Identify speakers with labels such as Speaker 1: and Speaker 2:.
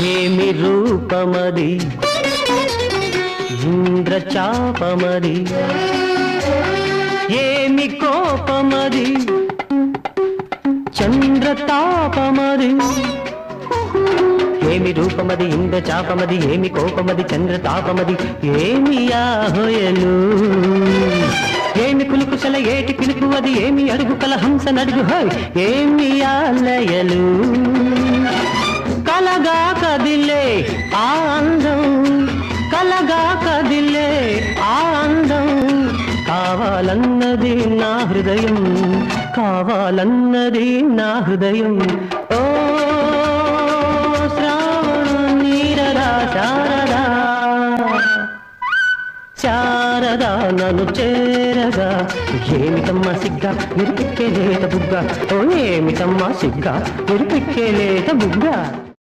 Speaker 1: ఏమి రూపమది ఇంద్రచాపమది, ఏమి కోపమది చంద్రతాపమది. ఏమి రూపమది ఇంద్రచాపమది, ఏమి కోపమది చంద్రతాపమది, ఏమి ఆహోయలు, ఏమి కులుకుసల ఏటి పిలుపు అది, ఏమి అడుగు కల హంస నడుగు హోయ్, ఏమి ఆలయలు. కలగా కదిలే ఆనందం, కలగా కదిలే ఆనందం, కావాలన్నది నా హృదయం, కావాలన్నది నా హృదయం. ఓ శ్రావణ నీరదా శారదా, శారదా నన్ను చేరగా, ఏమిటమ్మా సిగ్గా నిరిపిక్కే లేత బుగ్గ, ఓ ఏమిటమ్మా సిగ్గా నిరిపిక్కే లేత బుగ్గ.